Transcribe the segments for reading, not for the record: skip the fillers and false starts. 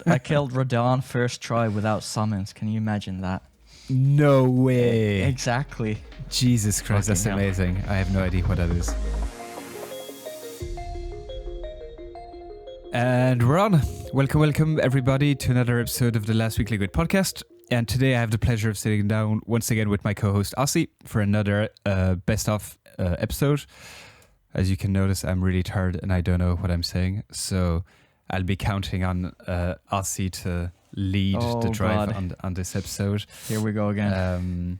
I killed Radon first try without summons. Can you imagine that? No way. Exactly. Jesus Christ, that's Fucking hell. amazing. I have no idea what that is. And we're on. Welcome everybody to another episode of the Last Week Liquid podcast. And today I have the pleasure of sitting down once again with my co-host Ossi for another best of episode. As you can notice, I'm really tired and I don't know what I'm saying. So I'll be counting on Ossi to lead the drive on this episode. Here we go again.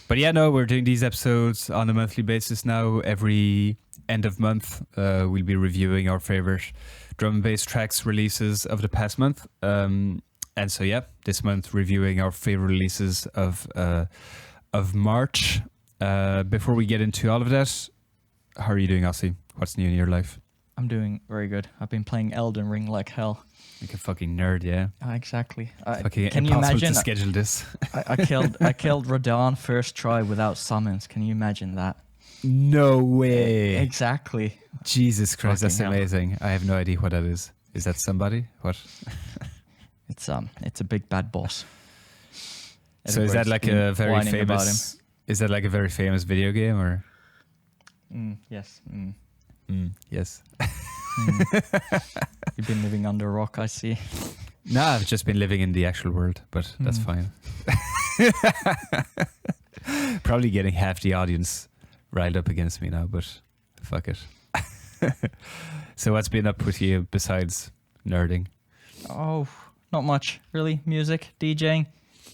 But yeah, no, we're doing these episodes on a monthly basis now. Every end of month, we'll be reviewing our favorite drum and bass tracks releases of the past month. And so yeah, this month reviewing our favorite releases of March. Before we get into all of that, how are you doing, Ossi? What's new in your life? I'm doing very good. I've been playing Elden Ring like hell. Like a fucking nerd, yeah. Exactly. Can you imagine to schedule this? I killed Radon first try without summons. Can you imagine that? No way. Exactly. Jesus Christ, that's Fucking hell. amazing. I have no idea what that is. Is that somebody? What? It's a big bad boss. So is that like a very famous? Is that like a very famous video game or? Yes. Yes. You've been living under a rock, I see. No, I've just been living in the actual world, but that's fine. Probably getting half the audience riled up against me now, but fuck it. So what's been up with you besides nerding? Oh, not much really. Music, DJing.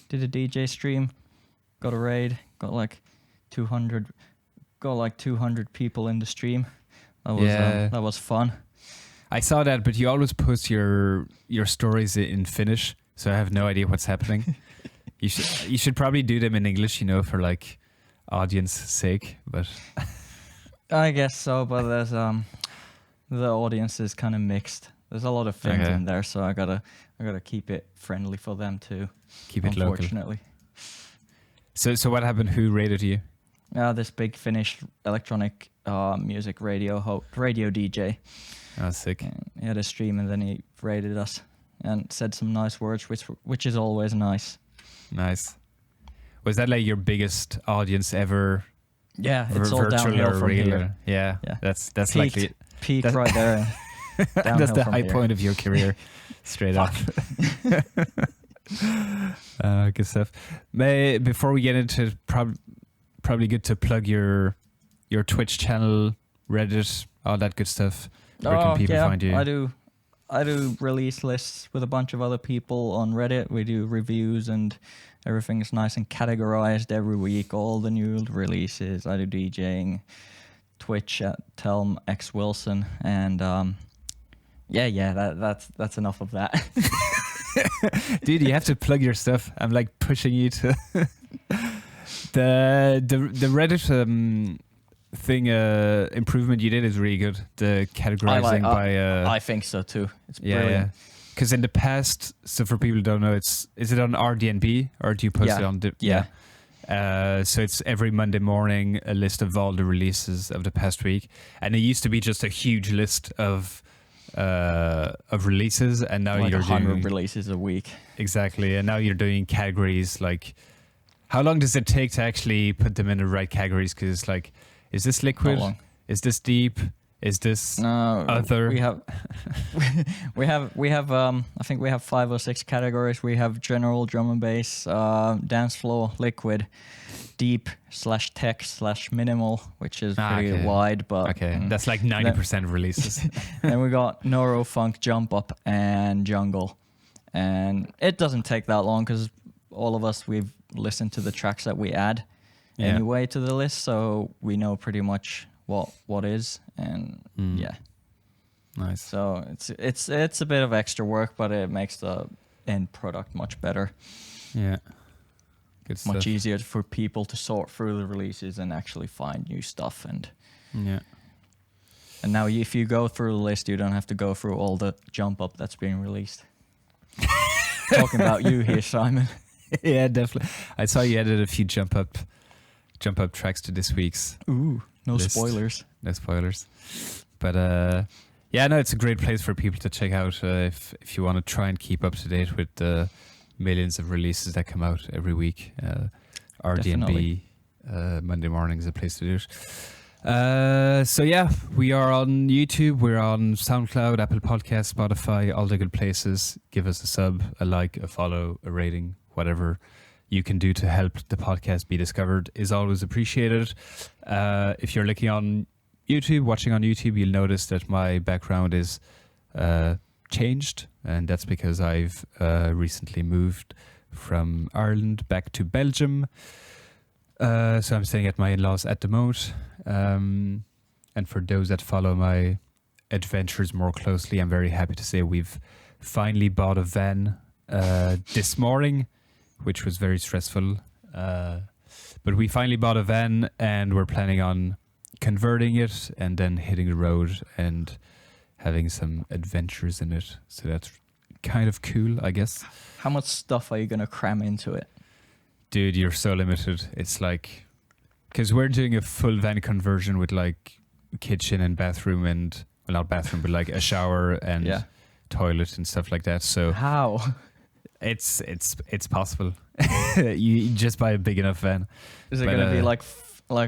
Did a DJ stream. Got a raid. Got like 200 people in the stream. That was fun. I saw that, but you always post your stories in Finnish, so I have no idea what's happening. You should probably do them in English, for like audience sake. But I guess so. But there's the audience is kind of mixed. There's a lot of Finns in there, so I gotta keep it friendly for them too. Keep it local. Unfortunately. So what happened? Who raided you? This big Finnish electronic music radio DJ. Oh, sick. He had a stream and then he raided us and said some nice words, which is always nice. Nice. Was that like your biggest audience ever? Yeah, it's all downhill from here. Yeah. That's peak right there. That's the high point of your career, straight up. Good stuff. Before we get into probably good to plug your Twitch channel, Reddit, all that good stuff. Where can people find you? I do release lists with a bunch of other people on Reddit. We do reviews and everything's nice and categorized every week. All the new releases. I do DJing, Twitch at Telm X Wilson, and that's enough of that. Dude, you have to plug your stuff. I'm like pushing you to the Reddit thing improvement you did is really good. The categorizing I think so too. It's brilliant. Because in the past, so for people who don't know, is it on RDNB or do you post it on so it's every Monday morning a list of all the releases of the past week, and it used to be just a huge list of releases, and now like you're 100 doing releases a week. Exactly, and now you're doing categories. Like, how long does it take to actually put them in the right categories? Because it's like, is this liquid? Is this deep? Is this other? We have I think we have 5 or 6 categories. We have general drum and bass, dance floor, liquid, deep /tech /minimal, which is pretty wide, but that's like 90% of releases. Then we got neuro, funk, jump up, and jungle, and it doesn't take that long because all of us, we've listened to the tracks that we add anyway to the list, so we know pretty much what is, and nice. So it's a bit of extra work, but it makes the end product much better. Yeah, good stuff. Much easier for people to sort through the releases and actually find new stuff. And now if you go through the list, you don't have to go through all the jump up that's being released. Talking about you here, Simon. Yeah, definitely. I saw you added a few jump up tracks to this week's. Ooh, no list. spoilers. No spoilers. But Yeah, no, it's a great place for people to check out if you want to try and keep up to date with the millions of releases that come out every week. Our DNB Monday morning is a place to do it. So yeah, we are on YouTube, we're on SoundCloud, Apple Podcasts, Spotify, all the good places. Give us a sub, a like, a follow, a rating, whatever you can do to help the podcast be discovered is always appreciated. If you're watching on YouTube, you'll notice that my background is changed, and that's because I've recently moved from Ireland back to Belgium. So I'm staying at my in-laws at the moment. And for those that follow my adventures more closely, I'm very happy to say we've finally bought a van this morning, which was very stressful. But we finally bought a van, and we're planning on converting it and then hitting the road and having some adventures in it. So that's kind of cool, I guess. How much stuff are you going to cram into it? Dude, you're so limited. It's like, because we're doing a full van conversion with like kitchen and bathroom and, well, not bathroom, but like a shower and toilet and stuff like that. So how? It's possible. You just buy a big enough van. Is it going to be like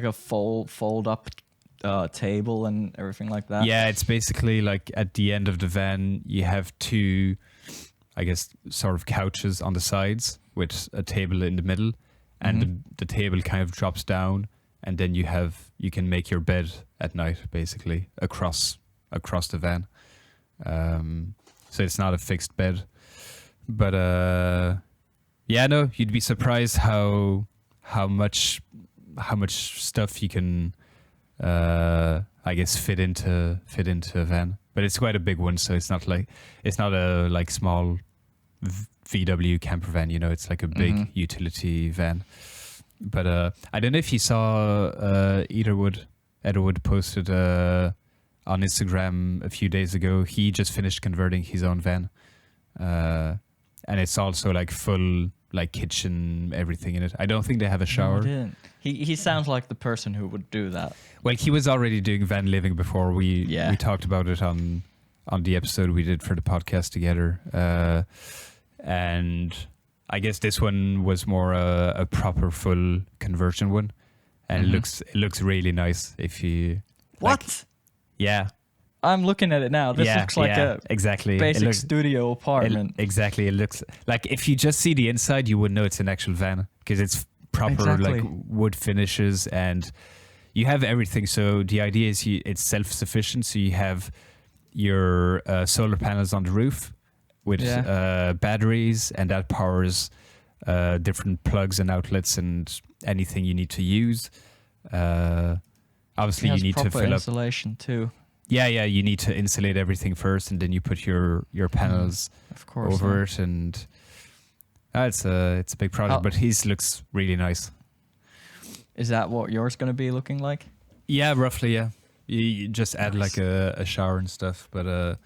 a fold up table and everything like that? Yeah, it's basically like at the end of the van, you have two, I guess, sort of couches on the sides with a table in the middle, and the table kind of drops down, and then you can make your bed at night basically across the van. So it's not a fixed bed, but you'd be surprised how much stuff you can I guess fit into a van. But it's quite a big one, so it's not a like small VW camper van, it's like a big utility van. But I don't know if you saw Etherwood posted on Instagram a few days ago. He just finished converting his own van, and it's also like full like kitchen, everything in it. I don't think they have a shower. No, I didn't. He sounds like the person who would do that. Well, he was already doing van living before. We talked about it on the episode we did for the podcast together. And I guess this one was more a proper full conversion one, and it looks really nice. If you I'm looking at it now. This looks like a exactly basic studio apartment. Exactly, it looks like, if you just see the inside, you would know it's an actual van because it's proper like wood finishes, and you have everything. So the idea is it's self-sufficient. So you have your solar panels on the roof with batteries, and that powers different plugs and outlets and anything you need to use. Obviously, you need to fill up insulation too. Yeah, you need to insulate everything first, and then you put your panels over it, and it's a big project. But his looks really nice. Is that what yours going to be looking like? Yeah, roughly. Yeah, you just add like a shower and stuff, but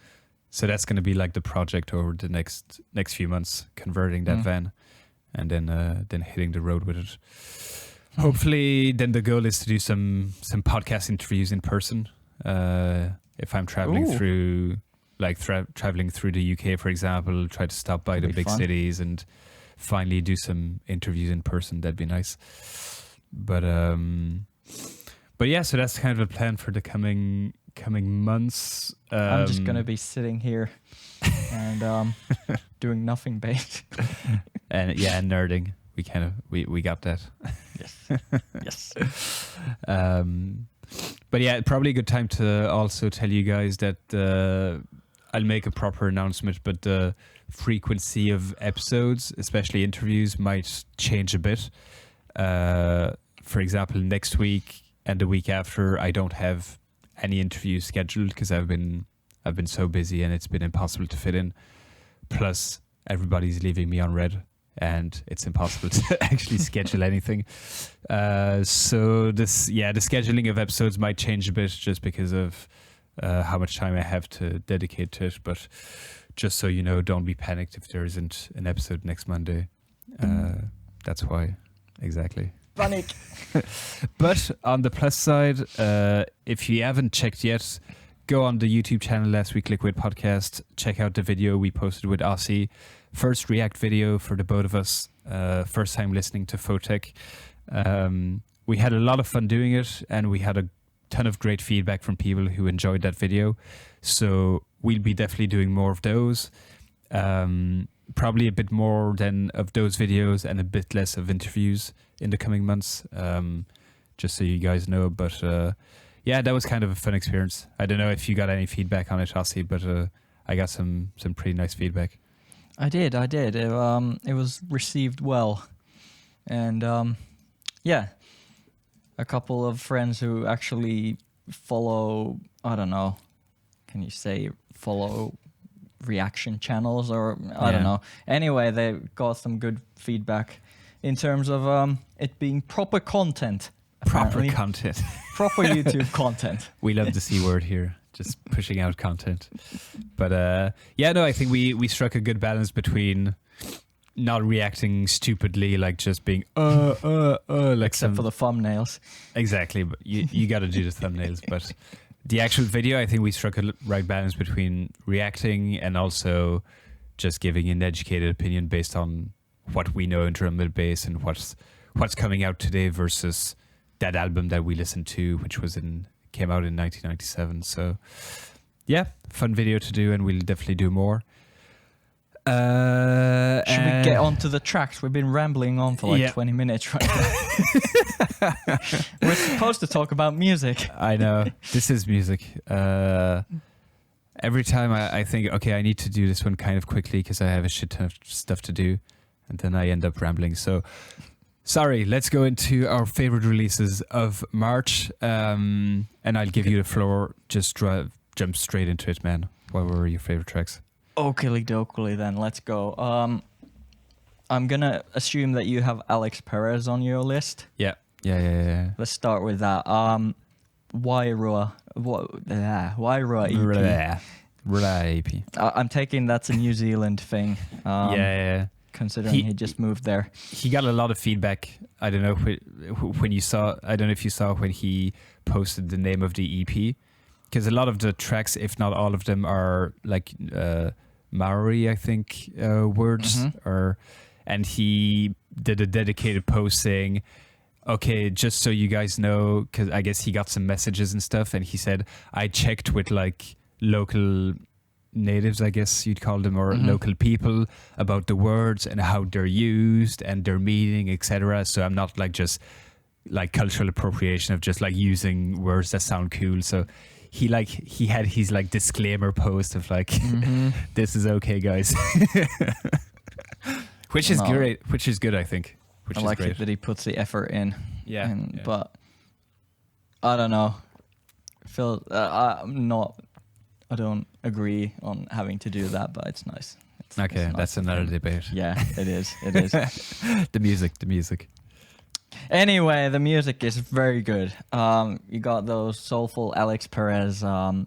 so that's going to be like the project over the next few months, converting that van, and then hitting the road with it. Hopefully, then the goal is to do some podcast interviews in person. If I'm traveling through, like traveling through the UK, for example, try to stop by the big cities and finally do some interviews in person. That'd be nice. But yeah, so that's kind of a plan for the coming months. I'm just gonna be sitting here and doing nothing basically. And nerding. We got that. Yes. But yeah, probably a good time to also tell you guys that I'll make a proper announcement, but the frequency of episodes, especially interviews, might change a bit. For example, next week and the week after, I don't have any interviews scheduled because I've been so busy and it's been impossible to fit in. Plus, everybody's leaving me on red, and it's impossible to actually schedule anything. So the scheduling of episodes might change a bit just because of how much time I have to dedicate to it. But just so you know, don't be panicked if there isn't an episode next Monday. That's why. Exactly. Panic. But on the plus side, if you haven't checked yet, go on the YouTube channel Last Week Liquid Podcast. Check out the video we posted with Ossi. First React video for the both of us. First time listening to Photech. We had a lot of fun doing it, and we had a ton of great feedback from people who enjoyed that video. So we'll be definitely doing more of those. Probably a bit more than of those videos and a bit less of interviews in the coming months. Just so you guys know. But yeah, that was kind of a fun experience. I don't know if you got any feedback on it, Ossi, but I got some pretty nice feedback. I did. It was received well. And yeah, a couple of friends who actually follow, I don't know, can you say follow reaction channels or I don't know. Anyway, they got some good feedback in terms of it being proper content. Apparently. Proper content. Proper YouTube content. We love the C word here, just pushing out content. But yeah, no, I think we struck a good balance between not reacting stupidly, like just being like except for the thumbnails. Exactly, but you got to do the thumbnails. But the actual video, I think we struck a right balance between reacting and also just giving an educated opinion based on what we know in drum and bass and what's coming out today versus that album that we listened to, which came out in 1997. So yeah, fun video to do, and we'll definitely do more. Should we get on to the tracks? We've been rambling on for like 20 minutes right now. We're supposed to talk about music. I know. This is music. Every time I think, okay, I need to do this one kind of quickly because I have a shit ton of stuff to do, and then I end up rambling. So sorry, let's go into our favorite releases of March, and I'll give you the floor. Just jump straight into it, man. What were your favorite tracks? Oakley dokely then, let's go. I'm gonna assume that you have Alex Perez on your list. Yeah. Let's start with that. Wairua EP. I'm taking that's a New Zealand thing. Considering he just moved there. He got a lot of feedback. I don't know when you saw. I don't know if you saw when he posted the name of the EP. Because a lot of the tracks, if not all of them, are like Maori, I think, words. And he did a dedicated post saying, okay, just so you guys know, because I guess he got some messages and stuff, and he said, I checked with like local natives, I guess you'd call them, or local people about the words and how they're used and their meaning, etc. So I'm not like just like cultural appropriation of just like using words that sound cool. So he had his like disclaimer post of like this is okay, guys. which is great, which is good, I think. I like it that he puts the effort in. Yeah. But I don't know. I don't agree on having to do that, but it's nice. It's nice, that's another debate. Yeah, it is. The music. Anyway, the music is very good. You got those soulful Alex Perez kind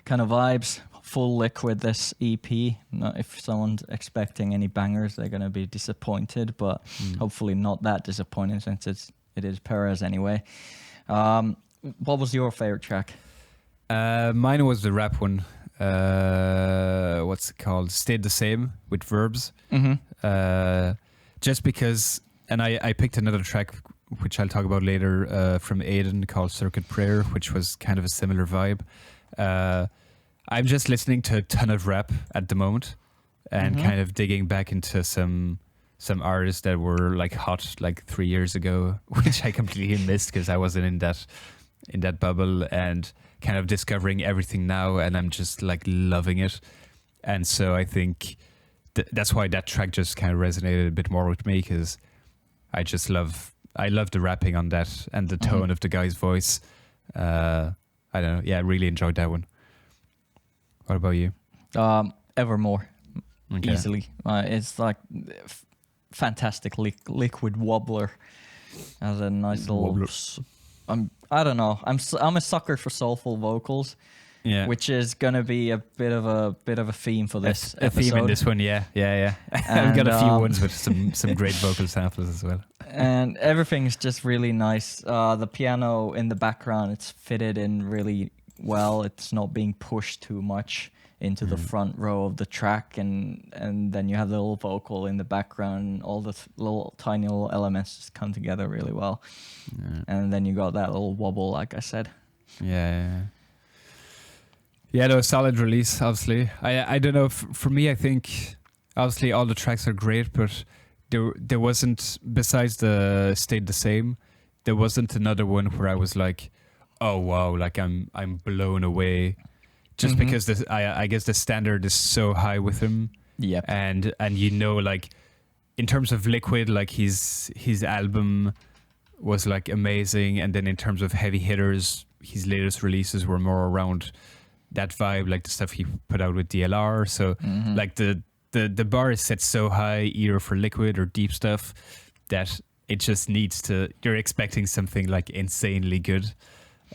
of vibes. Full liquid this EP. If someone's expecting any bangers, they're going to be disappointed, but hopefully not that disappointing since it is Perez anyway. What was your favorite track? Mine was the rap one. What's it called? Stayed the Same with Verbs. Just because, and I picked another track which I'll talk about later from Aiden called Circuit Prayer, which was kind of a similar vibe. I'm just listening to a ton of rap at the moment and kind of digging back into some artists that were like hot like 3 years ago, which I completely missed because I wasn't in that bubble, and kind of discovering everything now, and I'm just like loving it. And so I think that's why that track just kind of resonated a bit more with me, because I love the rapping on that and the tone of the guy's voice. I don't know. Yeah, I really enjoyed that one. What about you? Evermore. Okay. Easily. It's like fantastic liquid wobbler. Has a nice little... I don't know. I'm a sucker for soulful vocals. Yeah. Which is gonna be a bit of a theme for this episode. A theme in this one, yeah. I've got a few ones with some great vocal samples as well. And everything's just really nice. The piano in the background, it's fitted in really well. It's not being pushed too much into the front row of the track, and then you have the little vocal in the background. All the little tiny little elements just come together really well, and then you got that little wobble, like I said. Yeah, no, solid release. Obviously, I don't know. For me, I think obviously all the tracks are great, but there wasn't, besides the Stayed the Same, there wasn't another one where I was like, oh wow, like I'm blown away. Just because I guess the standard is so high with him. Yep. And you know, like in terms of Liquid, like his album was like amazing, and then in terms of heavy hitters, his latest releases were more around that vibe, like the stuff he put out with DLR. So like the bar is set so high either for Liquid or deep stuff that it just needs to, you're expecting something like insanely good.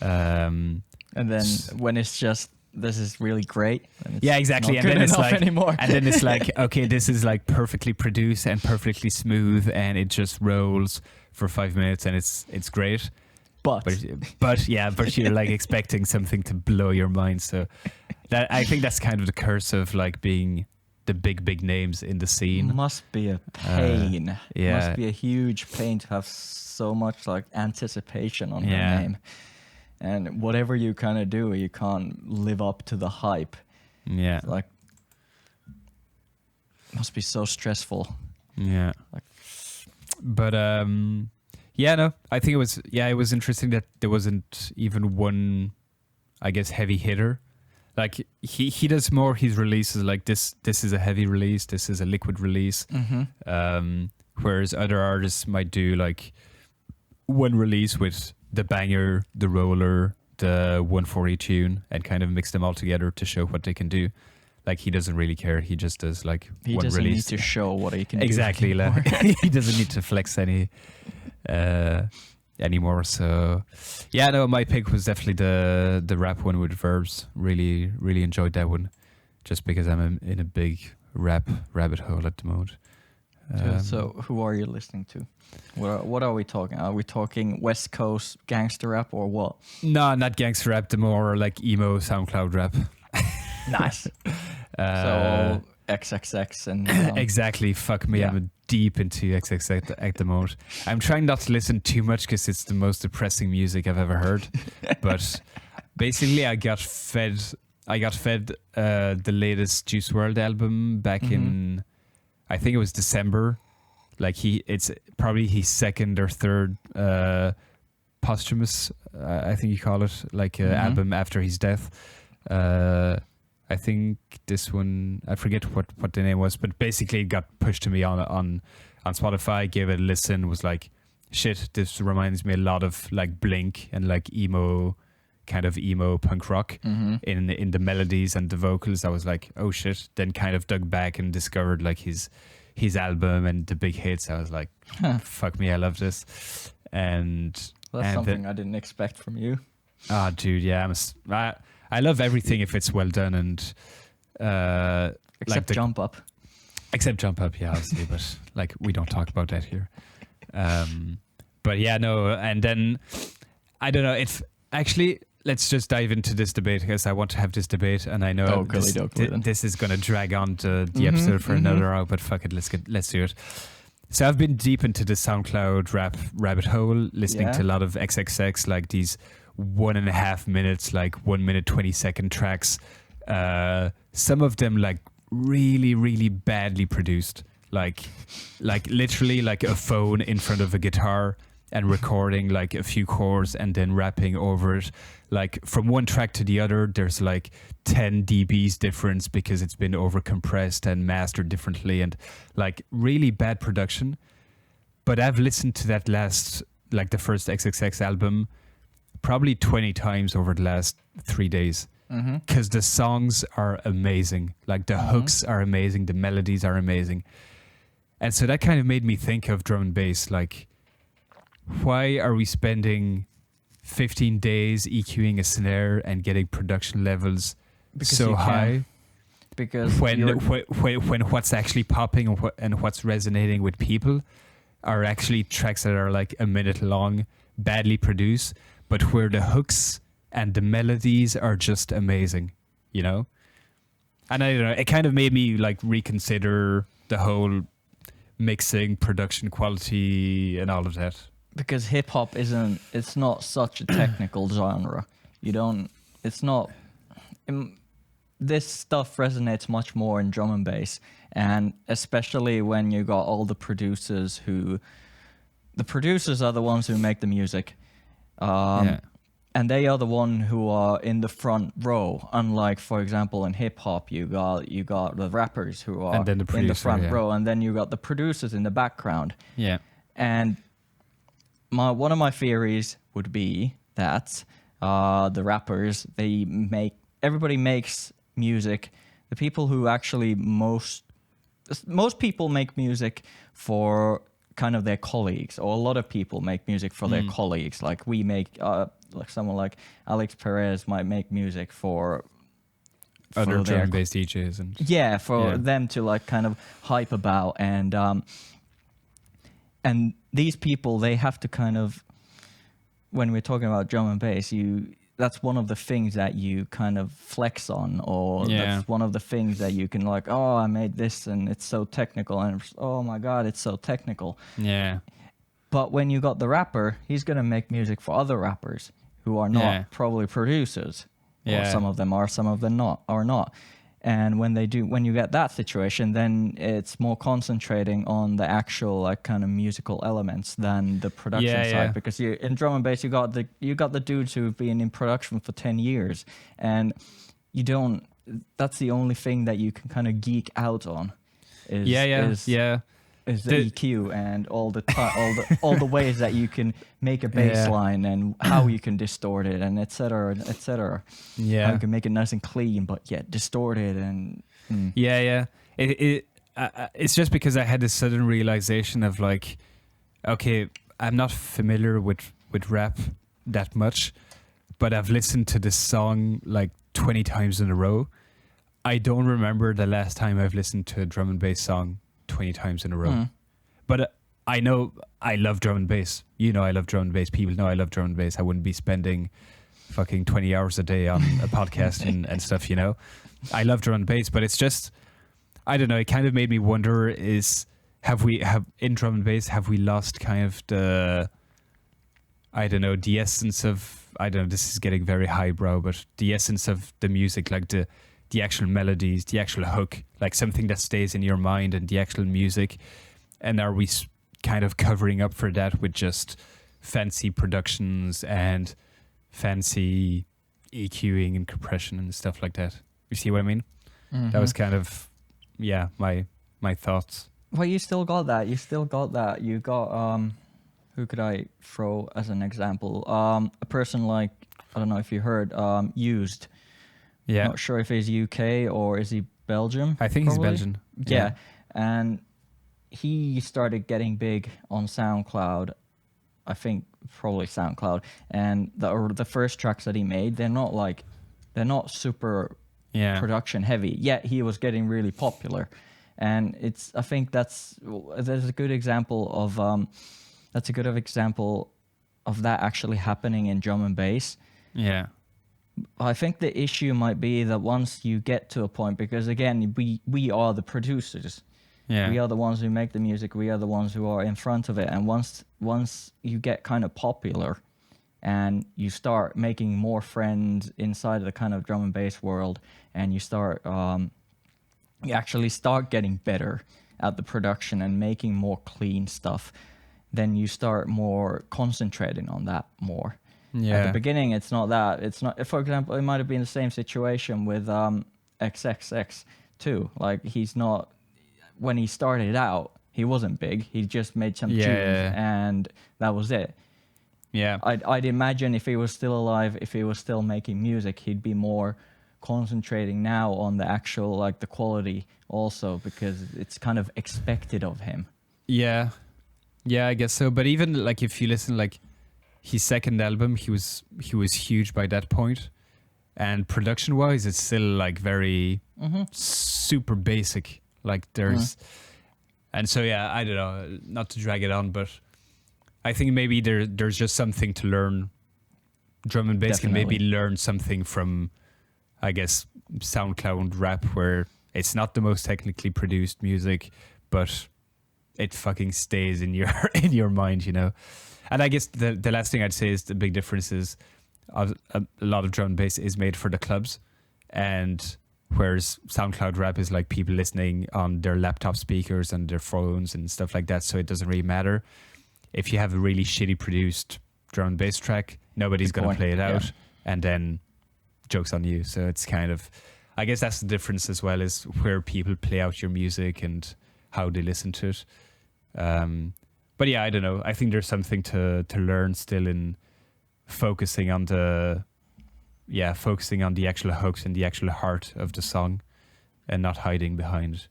And then when it's just, this is really great. Yeah, exactly. Not And good then it's enough like, anymore. and then it's like, okay, this is like perfectly produced and perfectly smooth, and it just rolls for 5 minutes, and it's great. But you're like expecting something to blow your mind. So that, I think that's kind of the curse of like being the big names in the scene. Must be a pain. Yeah. Must be a huge pain to have so much like anticipation on your name. And whatever you kind of do, you can't live up to the hype. Yeah. Like, must be so stressful. Yeah. Like, but no, I think it was interesting that there wasn't even one, I guess, heavy hitter. Like he does more his releases like this is a heavy release, this is a Liquid release. Whereas other artists might do like one release with the banger, the roller, the 140 tune, and kind of mix them all together to show what they can do. Like he doesn't really care. He just does like he one doesn't release. need to show what he can exactly, do. Exactly. Like, he doesn't need to flex anymore. So yeah, no, my pick was definitely the rap one with Verbs. Really enjoyed that one, just because I'm in a big rap rabbit hole at the moment. So who are you listening to? What are we talking? Are we talking West Coast gangster rap or what? No, not gangster rap, the more like emo SoundCloud rap. Nice. So XXX and exactly. Fuck me, I'm deep into XXX at the moment. I'm trying not to listen too much because it's the most depressing music I've ever heard. But basically, I got fed the latest Juice WRLD album back in, I think it was December. Like it's probably his second or third posthumous, I think you call it, like album after his death. I think this one, I forget what the name was, but basically it got pushed to me on Spotify, gave it a listen, was like, shit, this reminds me a lot of like Blink and like emo punk rock in the melodies and the vocals. I was like, oh shit. Then kind of dug back and discovered like his album and the big hits. I was like, fuck me, I love this. And that's something I didn't expect from you. Oh, dude, yeah. I love everything if it's well done, and except Jump Up. Except Jump Up, yeah, obviously, but like we don't talk about that here. But yeah, no, and then I don't know if actually let's just dive into this debate because I want to have this debate, and I know this is going to drag on to the episode for another hour, but fuck it, let's do it. So I've been deep into the SoundCloud rap rabbit hole, listening to a lot of XXX, like these 1.5 minutes, like 1 minute 20-second tracks. Some of them like really badly produced, like literally like a phone in front of a guitar and recording like a few chords and then rapping over it. Like from one track to the other, there's like 10 dBs difference because it's been over compressed and mastered differently, and like really bad production. But I've listened to that the first XXX album probably 20 times over the last 3 days because the songs are amazing. Like the hooks are amazing, the melodies are amazing. And so that kind of made me think of drum and bass. Like, why are we spending 15 days EQing a snare and getting production levels so high? Because when what's actually popping and what's resonating with people are actually tracks that are like a minute long, badly produced, but where the hooks and the melodies are just amazing, you know? And I don't know, it kind of made me like reconsider the whole mixing, production quality and all of that. Because hip hop it's not such a technical genre. It's not, this stuff resonates much more in drum and bass. And especially when you got all the producers are the ones who make the music. And they are the one who are in the front row. Unlike, for example, in hip hop, you got the rappers who are in the front row, and then you got the producers in the background. Yeah. And one of my theories would be that the rappers, everybody makes music. The people who actually most people make music for kind of their colleagues, or a lot of people make music for their colleagues. Like we make, like someone like Alex Perez might make music for other drum-based DJs and them to like kind of hype about, and these people, they have to kind of, when we're talking about drum and bass, that's one of the things that you kind of flex on, or that's one of the things that you can like, oh, I made this and it's so technical, and oh my God, it's so technical. Yeah. But when you got the rapper, he's going to make music for other rappers who are not probably producers. Or some of them are, some of them are not. And when you get that situation, then it's more concentrating on the actual like kind of musical elements than the production side. Because in drum and bass, you got the dudes who've been in production for 10 years, and that's the only thing that you can kind of geek out on. Is the EQ and all the ways that you can make a bass line, and how you can distort it, and et cetera, et cetera. Yeah. How you can make it nice and clean, but yet distorted and. It's just because I had this sudden realization of like, okay, I'm not familiar with rap that much, but I've listened to this song like 20 times in a row. I don't remember the last time I've listened to a drum and bass song 20 times in a row. But I know I love drum and bass. You know I love drum and bass. People know I love drum and bass. I wouldn't be spending fucking 20 hours a day on a podcast and stuff, you know. I love drum and bass, but it's just, I don't know, it kind of made me wonder in drum and bass, have we lost kind of the essence of, this is getting very highbrow, but the essence of the music, like the actual melodies, the actual hook, like something that stays in your mind, and the actual music. And are we kind of covering up for that with just fancy productions and fancy EQing and compression and stuff like that? You see what I mean? Mm-hmm. That was kind of, my thoughts. Well, you still got that. You got, who could I throw as an example? A person like, I don't know if you heard, Used. Yeah. Not sure if he's UK or is he Belgium? I think probably? He's Belgian. Yeah. And he started getting big on SoundCloud. I think probably SoundCloud. And the first tracks that he made, they're not super production heavy. Yet he was getting really popular. And I think there's a good example of that actually happening in drum and bass. Yeah. I think the issue might be that once you get to a point, because again, we are the producers. Yeah. We are the ones who make the music. We are the ones who are in front of it. And once you get kind of popular and you start making more friends inside of the kind of drum and bass world, and you actually start getting better at the production and making more clean stuff, then you start more concentrating on that more. Yeah. At the beginning, it's not that. It's not. For example, it might have been the same situation with XXX too. Like he's not. When he started out, he wasn't big. He just made some tunes, and that was it. Yeah. I'd imagine if he was still alive, if he was still making music, he'd be more concentrating now on the actual like the quality also, because it's kind of expected of him. Yeah, I guess so. But even like if you listen like. His second album, he was huge by that point, and production wise, it's still like very super basic. Like there's, and so I don't know, not to drag it on, but I think maybe there's just something to learn drum and bass can Definitely. maybe learn something from, I guess, SoundCloud rap, where it's not the most technically produced music, but it fucking stays in your in your mind, you know. And I guess the last thing I'd say is the big difference is a lot of drum and bass is made for the clubs, and whereas SoundCloud rap is like people listening on their laptop speakers and their phones and stuff like that, so it doesn't really matter. If you have a really shitty produced drum and bass track, nobody's going to play it out, and then joke's on you. So it's kind of, I guess that's the difference as well, is where people play out your music and how they listen to it. But yeah, I don't know. I think there's something to learn still in focusing on the actual hooks and the actual heart of the song, and not hiding behind,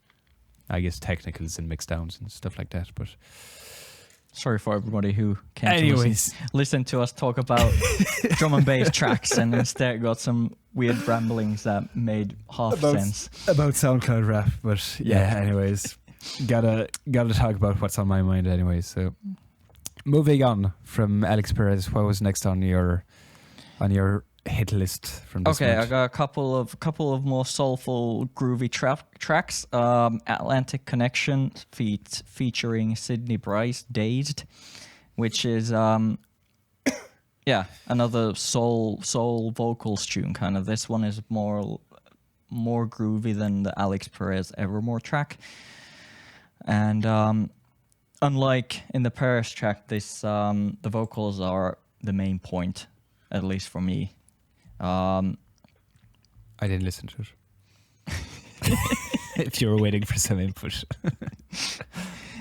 I guess, technicals and mixdowns and stuff like that. But sorry for everybody who came to listen to us talk about drum and bass tracks and instead got some weird ramblings that made half sense about SoundCloud rap. But yeah, anyways, gotta talk about what's on my mind anyway. So moving on from Alex Perez, what was next on your hit list from this month? I got a couple of more soulful, groovy tracks. Atlantic Connection featuring Sydney Bryce, Dazed, which is another soul vocals tune kind of. This one is more groovy than the Alex Perez Evermore track, and unlike in the Perez track, this the vocals are the main point, at least for me. I didn't listen to it. If you were waiting for some input.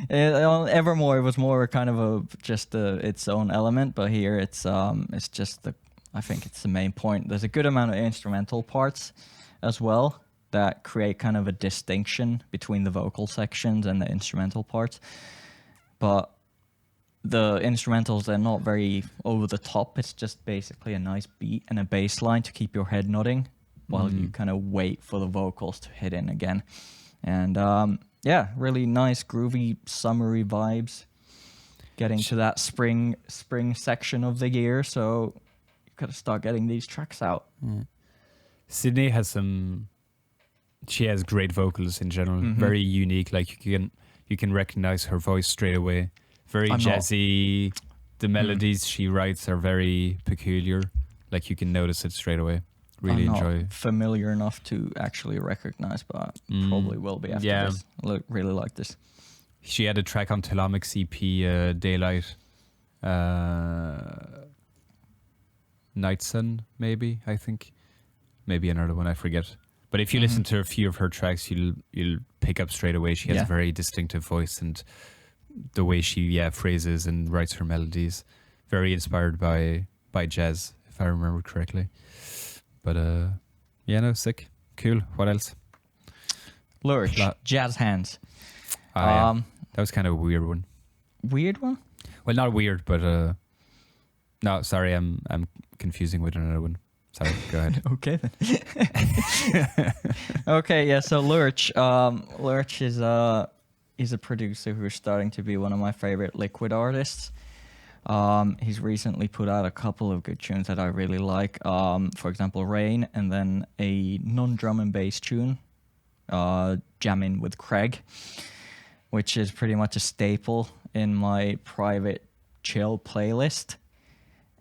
On Evermore, it was more kind of its own element, but here it's just I think it's the main point. There's a good amount of instrumental parts as well that create kind of a distinction between the vocal sections and the instrumental parts, but the instrumentals, they're not very over the top. It's just basically a nice beat and a bass line to keep your head nodding while you kind of wait for the vocals to hit in again. And really nice, groovy, summery vibes. Getting to that spring section of the year, so you've got to start getting these tracks out. Sydney she has great vocals in general, very unique. Like you can recognize her voice straight away. Very jazzy. The melodies she writes are very peculiar. Like you can notice it straight away. Really enjoy. I'm not familiar enough to actually recognize, but probably will be after this. I really like this. She had a track on Telomic's EP, Daylight. Night Sun, maybe, I think. Maybe another one, I forget. But if you listen to a few of her tracks, you'll pick up straight away. She has a very distinctive voice, and the way she phrases and writes her melodies, very inspired by jazz, if I remember correctly. But sick, cool. What else? Lurch, Jazz Hands. That was kind of a weird one. Weird one? Well, not weird, but no, sorry, I'm confusing with another one. Sorry, go ahead. Okay then. Okay, yeah. So Lurch is he's a producer who's starting to be one of my favorite liquid artists. He's recently put out a couple of good tunes that I really like. For example, Rain, and then a non-drum and bass tune, Jamming with Craig, which is pretty much a staple in my private chill playlist.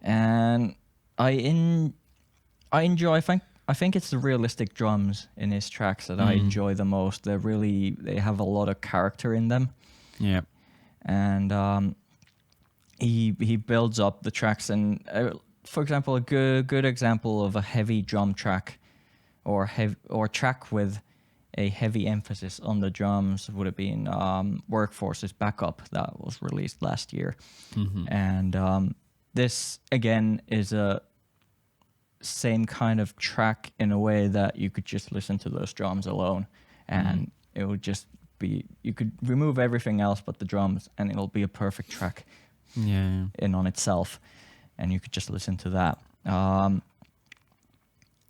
And I enjoy. I think it's the realistic drums in his tracks that I enjoy the most. They have a lot of character in them. Yeah. And he builds up the tracks, and for example, a good example of a heavy drum track or track with a heavy emphasis on the drums would have been Workforce's Backup that was released last year. And this again is a same kind of track in a way that you could just listen to those drums alone, and it would just be, you could remove everything else but the drums and it'll be a perfect track in on itself, and you could just listen to that.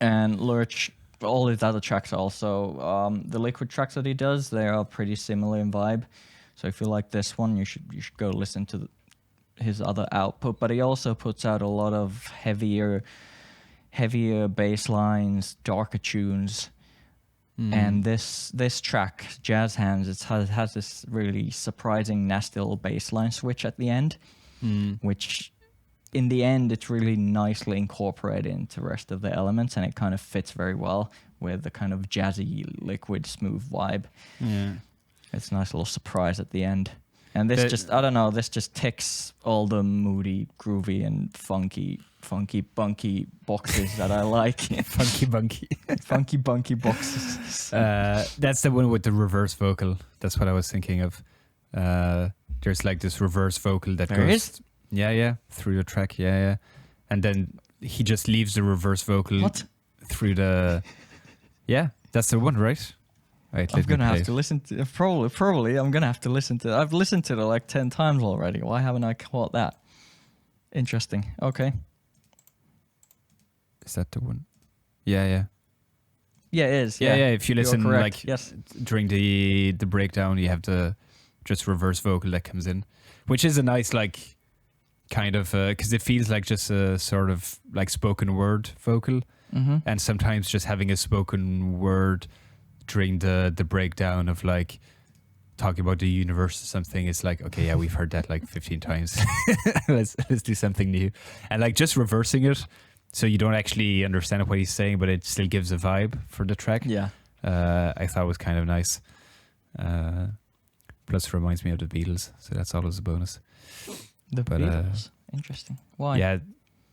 And Lurch, all his other tracks are also the liquid tracks that he does, they are pretty similar in vibe. So if you like this one, you should go listen to his other output, but he also puts out a lot of heavier bass lines, darker tunes. And this track, Jazz Hands, it has this really surprising nasty little bass line switch at the end, which in the end it's really nicely incorporated into the rest of the elements, and it kind of fits very well with the kind of jazzy, liquid, smooth vibe. Yeah. It's a nice little surprise at the end. And this this just ticks all the moody, groovy, and funky, bunky boxes that I like. Funky bunky boxes. That's the one with the reverse vocal. That's what I was thinking of. There's like this reverse vocal that goes... Yeah, through the track, yeah. And then he just leaves the reverse vocal through the... Yeah, that's the one, right? Right, I'm going to have to listen to... Probably, I'm going to have to listen to... I've listened to it like 10 times already. Why haven't I caught that? Interesting. Okay. Is that the one? Yeah. Yeah, it is. Yeah. If you listen, like, yes, during the breakdown, you have the just reverse vocal that comes in, which is a nice, like, kind of... Because it feels like just a sort of, like, spoken word vocal. Mm-hmm. And sometimes just having a spoken word during the breakdown of like talking about the universe or something, it's like, okay, yeah, we've heard that like 15 times. let's do something new. And like just reversing it so you don't actually understand what he's saying, but it still gives a vibe for the track. Yeah. I thought was kind of nice. Plus reminds me of the Beatles, so that's always a bonus. Beatles. Interesting. Why? Yeah,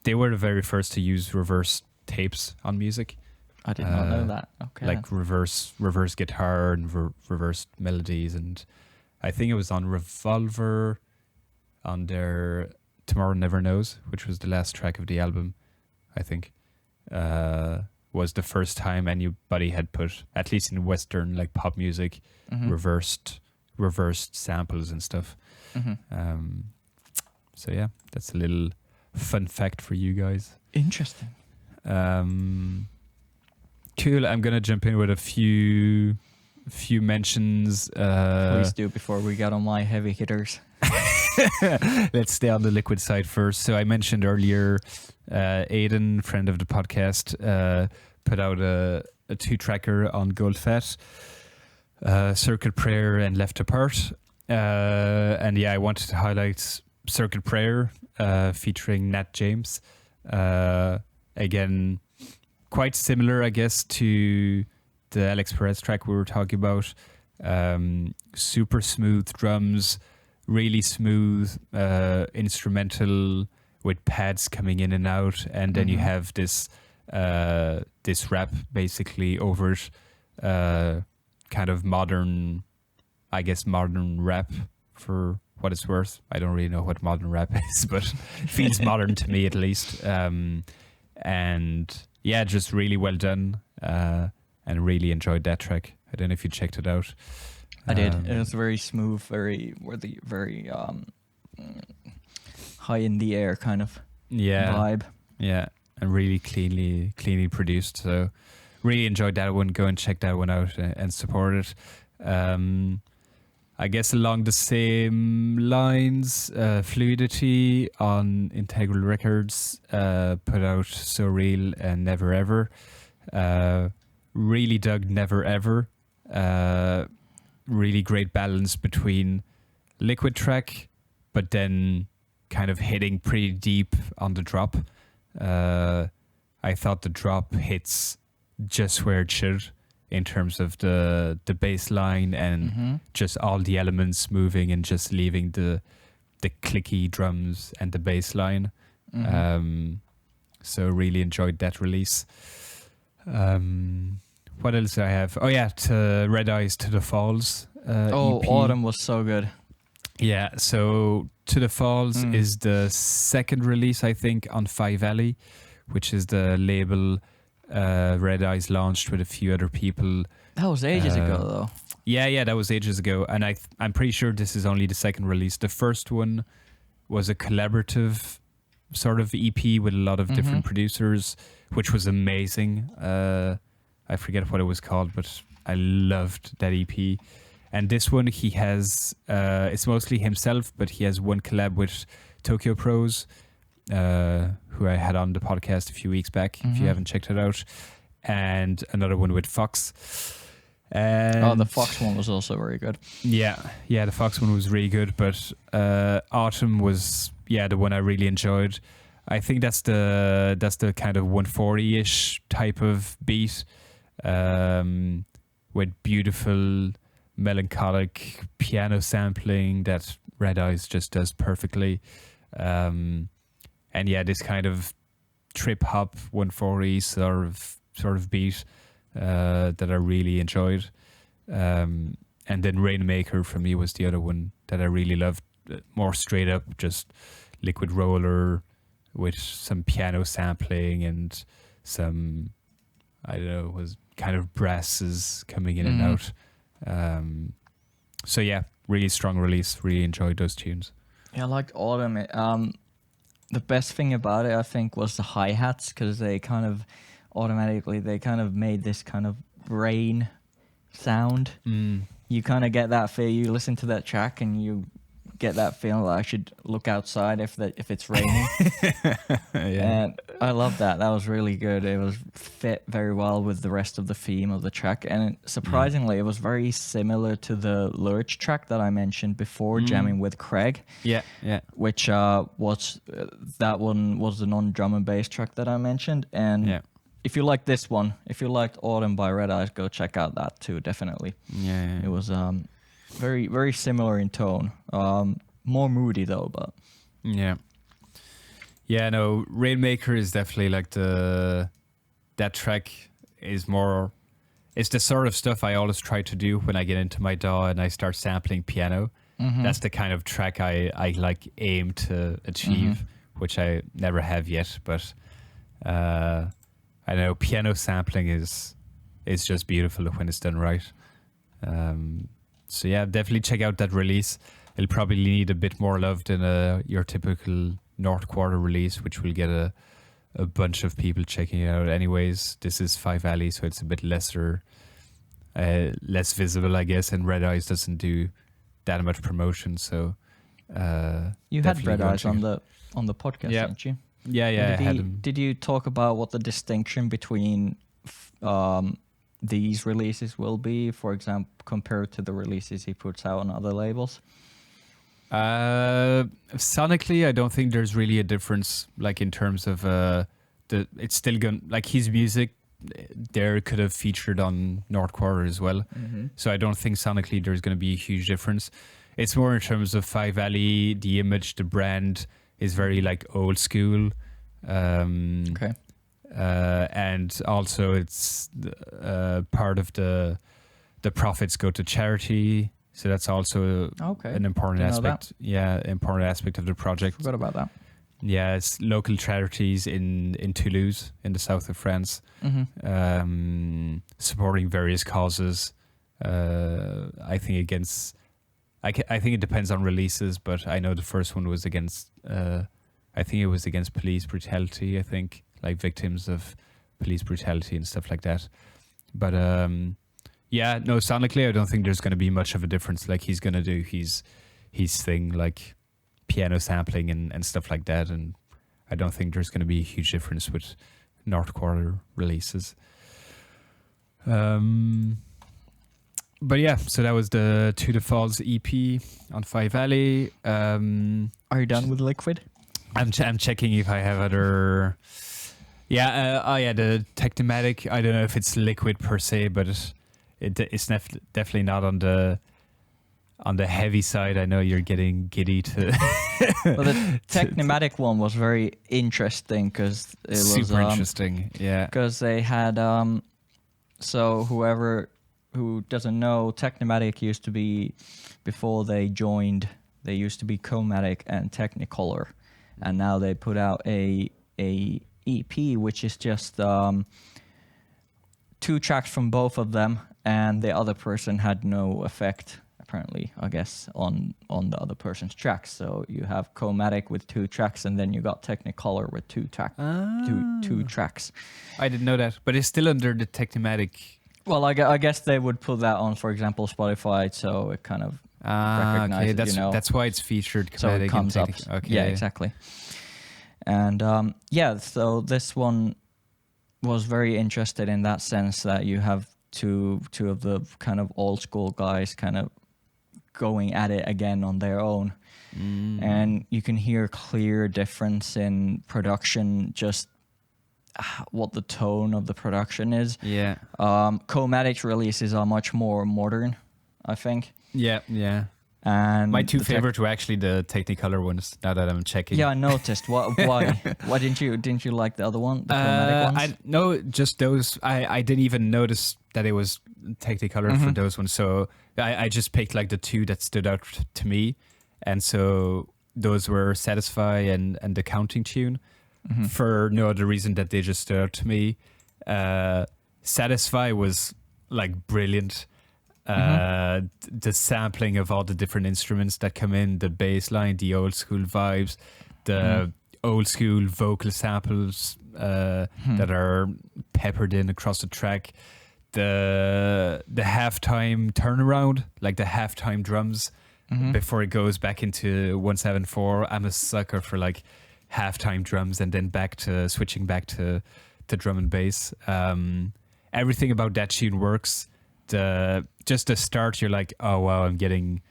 they were the very first to use reverse tapes on music. I did not know that. Okay. Like reverse guitar and reverse melodies, and I think it was on Revolver, on their Tomorrow Never Knows, which was the last track of the album, I think, was the first time anybody had put, at least in Western like pop music, reversed samples and stuff. So yeah, that's a little fun fact for you guys. Interesting. Cool. I'm gonna jump in with a few mentions. Please do before we get on my heavy hitters. Let's stay on the liquid side first. So I mentioned earlier, Aidan, friend of the podcast, put out a 2-tracker on Goldfat, Circuit Prayer and Left Apart. And yeah, I wanted to highlight Circuit Prayer, featuring Nat James. Again, quite similar, I guess, to the Alex Perez track we were talking about. Super smooth drums, really smooth instrumental with pads coming in and out, and then you have this rap basically over it, kind of modern rap for what it's worth. I don't really know what modern rap is, but it feels modern to me at least. And yeah, just really well done, and really enjoyed that track. I don't know if you checked it out. I did. It was very smooth, very high in the air kind of vibe. Yeah, and really cleanly produced. So really enjoyed that one. Go and check that one out and support it. I guess along the same lines, Fluidity on Integral Records put out So Real and Never Ever. Really dug Never Ever. Really great balance between liquid track, but then kind of hitting pretty deep on the drop. I thought the drop hits just where it should, in terms of the bass line and just all the elements moving and just leaving the clicky drums and the bass line. So really enjoyed that release. What else do I have? Oh yeah, to Red Eyes to the Falls. EP. Autumn was so good. Yeah, so To the Falls is the second release, I think, on Five Alley, which is the label Red Eyes launched with a few other people. That was ages ago, though. Yeah, that was ages ago. And I'm pretty sure this is only the second release. The first one was a collaborative sort of EP with a lot of different producers, which was amazing. I forget what it was called, but I loved that EP. And this one, he has, it's mostly himself, but he has one collab with Tokyo Pros, who I had on the podcast a few weeks back, if you haven't checked it out. And another one with Fox. And the Fox one was also very good. Yeah, the Fox one was really good, but Autumn was the one I really enjoyed. I think that's the kind of 140-ish type of beat, with beautiful melancholic piano sampling that Red Eyes just does perfectly. And this kind of trip hop 140 sort of beat that I really enjoyed. And then Rainmaker for me was the other one that I really loved. More straight up, just liquid roller with some piano sampling and some, I don't know, was kind of brasses coming in and out. Really strong release. Really enjoyed those tunes. Yeah, I liked Autumn. The best thing about it, I think, was the hi-hats, because they kind of automatically made this kind of rain sound. You kind of get that feel. You listen to that track and you get that feeling that I should look outside if it's raining. And I love that. That was really good. It was fit very well with the rest of the theme of the track, and surprisingly it was very similar to the Lurch track that I mentioned before, jamming with Craig. Which was that one was the non-drum and bass track that I mentioned. And if you like this one, if you liked Autumn by Red Eyes, go check out that too, definitely. It was very, very similar in tone. More moody though, but no, Rainmaker is definitely like that track is more, it's the sort of stuff I always try to do when I get into my DAW and I start sampling piano. That's the kind of track I like aim to achieve, which I never have yet, but I know piano sampling is just beautiful when it's done right. So definitely check out that release. It'll probably need a bit more love than your typical North Quarter release, which will get a bunch of people checking it out anyways. This is Five Alley, so it's a bit less visible, I guess, and Red Eyes doesn't do that much promotion. So you had Red Eyes on the podcast, didn't you? Did you talk about what the distinction between these releases will be, for example, compared to the releases he puts out on other labels? Sonically, I don't think there's really a difference, like in terms of it's still going, like his music there could have featured on North Quarter as well. So I don't think sonically there's going to be a huge difference. It's more in terms of Five Alley, the image, the brand is very like old school. And also it's part of the profits go to charity, so that's also an important aspect. Important aspect of the project. Forgot about that. Yeah, it's local charities in Toulouse, in the south of France, supporting various causes. I think against. I think it depends on releases, but I know the first one was against. I think it was against police brutality. I think, like victims of police brutality and stuff like that. But sonically, I don't think there's going to be much of a difference. Like he's going to do his thing, like piano sampling and stuff like that. And I don't think there's going to be a huge difference with North Quarter releases. But so that was the To The Falls EP on Five Alley. Are you done with Liquid? I'm checking if I have other. The Technomatic. I don't know if it's Liquid per se, but it's definitely not on the heavy side. I know you're getting giddy to. Well, the Technomatic one was very interesting because it was super interesting. Yeah, because they had so whoever who doesn't know, Technomatic used to be, before they joined, they used to be Chromatic and Technicolor. And now they put out a EP, which is just 2 tracks from both of them, and the other person had no effect, apparently, I guess, on the other person's tracks. So you have Chromatic with 2 tracks, and then you got Technicolor with 2 tracks. I didn't know that, but it's still under the Technomatic. Well, I guess they would put that on, for example, Spotify, so it kind of recognize okay. it, That's why it's featured. So it comes up. Okay. Yeah, exactly. And so this one was very interested in that sense that you have two of the kind of old school guys kind of going at it again on their own. And you can hear clear difference in production, just what the tone of the production is. Yeah. Chromatic's releases are much more modern, I think. Yeah. And my two favorite were actually the Technicolor ones. Now that I'm checking. Yeah, I noticed. Why? Why didn't you like the other one? The chromatic ones? No, just those. I didn't even notice that it was Technicolor for those ones. So I just picked like the two that stood out to me, and so those were Satisfy and the Counting Tune. For no other reason that they just stood out to me. Satisfy was like brilliant. The sampling of all the different instruments that come in, the bass line, the old school vibes, the old school vocal samples that are peppered in across the track, the halftime turnaround, like the halftime drums before it goes back into 174. I'm a sucker for like halftime drums and then switching back to drum and bass. Everything about that tune works. Just the start, you're like, oh wow, I'm getting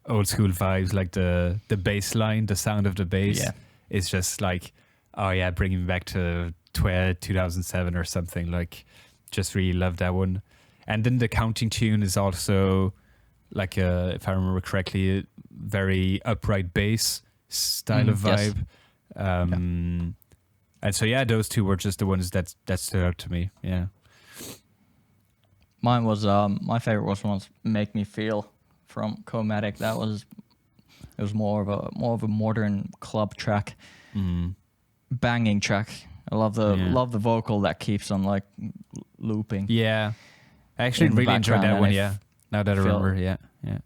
old school vibes. Like the bass line, the sound of the bass is just like, oh yeah, bringing me back to 2007 or something. Like, just really love that one. And then the Counting Tune is also like if I remember correctly, a very upright bass style of vibe. Yes. And so yeah, those two were just the ones that stood out to me. Yeah. Mine was my favorite was "Make Me Feel" from Chromatic. It was more of a modern club track, banging track. I love the vocal that keeps on like looping. Yeah, I actually really enjoyed that one. Yeah, now that I remember, yeah,